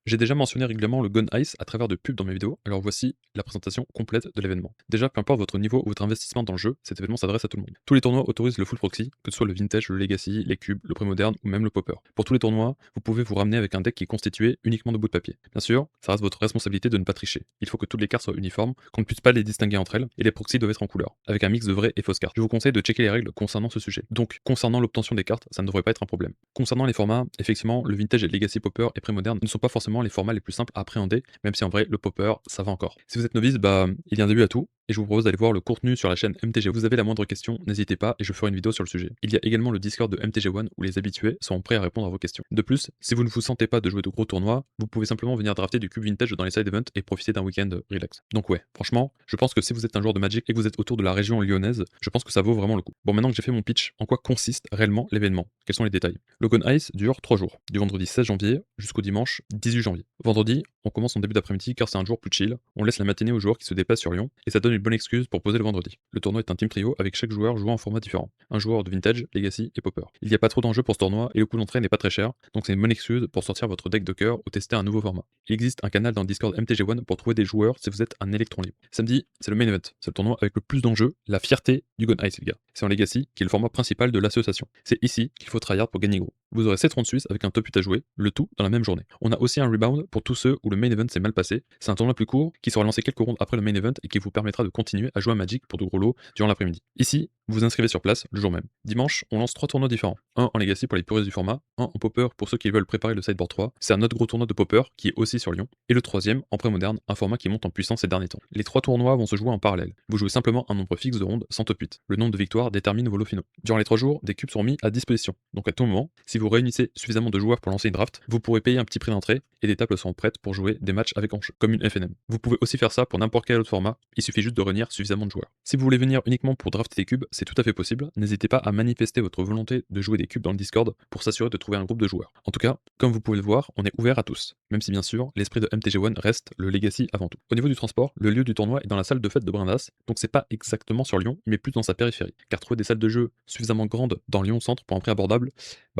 J'ai déjà mentionné régulièrement le Gone Ice à travers de pubs dans mes vidéos, alors voici la présentation complète de l'événement. Déjà, peu importe votre niveau ou votre investissement dans le jeu, cet événement s'adresse à tout le monde. Tous les tournois autorisent le full proxy, que ce soit le vintage, le legacy, les cubes, le pré-moderne ou même le popper. Pour tous les tournois, vous pouvez vous ramener avec un deck qui est constitué uniquement de bouts de papier. Bien sûr, ça reste votre responsabilité de ne pas tricher. Il faut que toutes les cartes soient uniformes, qu'on ne puisse pas les distinguer entre elles, et les proxys doivent être en couleur, avec un mix de vraies et fausses cartes. Je vous conseille de checker les règles concernant ce sujet. Donc, concernant l'obtention des cartes, ça ne devrait pas être un problème. Concernant les formats, effectivement, le vintage et legacy popper et pré-moderne ne sont pas forcément les formats les plus simples à appréhender, même si en vrai, le popper, ça va encore. Si vous êtes novice, il y a un début à tout, et je vous propose d'aller voir le contenu sur la chaîne MTG. Vous avez la moindre question, n'hésitez pas, et je ferai une vidéo sur le sujet. Il y a également le Discord de MTG One, où les habitués sont prêts à répondre à vos questions. De plus, si vous ne vous sentez pas de jouer de gros tournois, vous pouvez simplement venir drafter du cube vintage dans les side events et profiter d'un week-end relax. Donc ouais, franchement, je pense que si vous êtes un joueur de Magic et que vous êtes autour de la région lyonnaise, je pense que ça vaut vraiment le coup. Bon, maintenant que j'ai fait mon pitch, en quoi consiste réellement l'événement? Quels sont les détails? Le Gone Ice dure 3 jours, du vendredi 16 janvier jusqu'au dimanche 18 janvier. Vendredi, on commence en début d'après-midi car c'est un jour plus chill, on laisse la matinée aux joueurs qui se déplacent sur Lyon, et ça donne une bonne excuse pour poser le vendredi. Le tournoi est un team trio avec chaque joueur jouant en format différent. Un joueur de vintage, legacy et popper. Il n'y a pas trop d'enjeux pour ce tournoi et le coût d'entrée n'est pas très cher, donc c'est une bonne excuse pour sortir votre deck de cœur ou tester un nouveau format. Il existe un canal dans le Discord MTG One pour trouver des joueurs si vous êtes un électron libre. Samedi, c'est le main event, c'est le tournoi avec le plus d'enjeux, la fierté du Gone Ice les gars. C'est en legacy qui est le format principal de l'association. C'est ici qu'il faut tryhard pour gagner gros. Vous aurez 7 rondes suisses avec un top 8 à jouer, le tout dans la même journée. On a aussi un rebound pour tous ceux où le main event s'est mal passé. C'est un tournoi plus court qui sera lancé quelques rondes après le main event et qui vous permettra de continuer à jouer à Magic pour de gros lots durant l'après-midi. Ici, vous vous inscrivez sur place le jour même. Dimanche, on lance 3 tournois différents. Un en legacy pour les puristes du format, un en popper pour ceux qui veulent préparer le sideboard 3. C'est un autre gros tournoi de popper qui est aussi sur Lyon. Et le troisième en pré-moderne, un format qui monte en puissance ces derniers temps. Les 3 tournois vont se jouer en parallèle. Vous jouez simplement un nombre fixe de rondes sans top 8. Le nombre de victoires détermine vos lots finaux. Durant les 3 jours, des cubes sont mis à disposition. Donc à tout moment, si vous réunissez suffisamment de joueurs pour lancer une draft, vous pourrez payer un petit prix d'entrée et des tables sont prêtes pour jouer des matchs avec enjeu, comme une FNM. Vous pouvez aussi faire ça pour n'importe quel autre format, il suffit juste de réunir suffisamment de joueurs. Si vous voulez venir uniquement pour drafter des cubes, c'est tout à fait possible. N'hésitez pas à manifester votre volonté de jouer des cubes dans le Discord pour s'assurer de trouver un groupe de joueurs. En tout cas, comme vous pouvez le voir, on est ouvert à tous, même si bien sûr, l'esprit de MTG One reste le legacy avant tout. Au niveau du transport, le lieu du tournoi est dans la salle de fête de Brindas, donc c'est pas exactement sur Lyon, mais plus dans sa périphérie. Car trouver des salles de jeu suffisamment grandes dans Lyon Centre pour un prix abordable,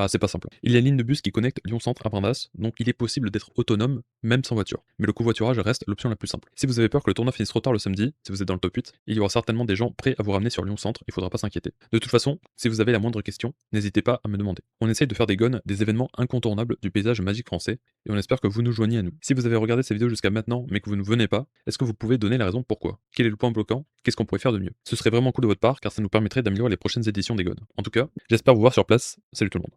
c'est pas simple. Il y a une ligne de bus qui connecte Lyon Centre à Brindas, donc il est possible d'être autonome même sans voiture. Mais le covoiturage reste l'option la plus simple. Si vous avez peur que le tournoi finisse trop tard le samedi, si vous êtes dans le top 8, il y aura certainement des gens prêts à vous ramener sur Lyon Centre, il faudra pas s'inquiéter. De toute façon, si vous avez la moindre question, n'hésitez pas à me demander. On essaye de faire des gones des événements incontournables du paysage magique français, et on espère que vous nous joignez à nous. Si vous avez regardé cette vidéo jusqu'à maintenant, mais que vous ne venez pas, est-ce que vous pouvez donner la raison pourquoi? Quel est le point bloquant? Qu'est-ce qu'on pourrait faire de mieux? Ce serait vraiment cool de votre part, car ça nous permettrait d'améliorer les prochaines éditions des gones. En tout cas, j'espère vous voir sur place. Salut tout le monde.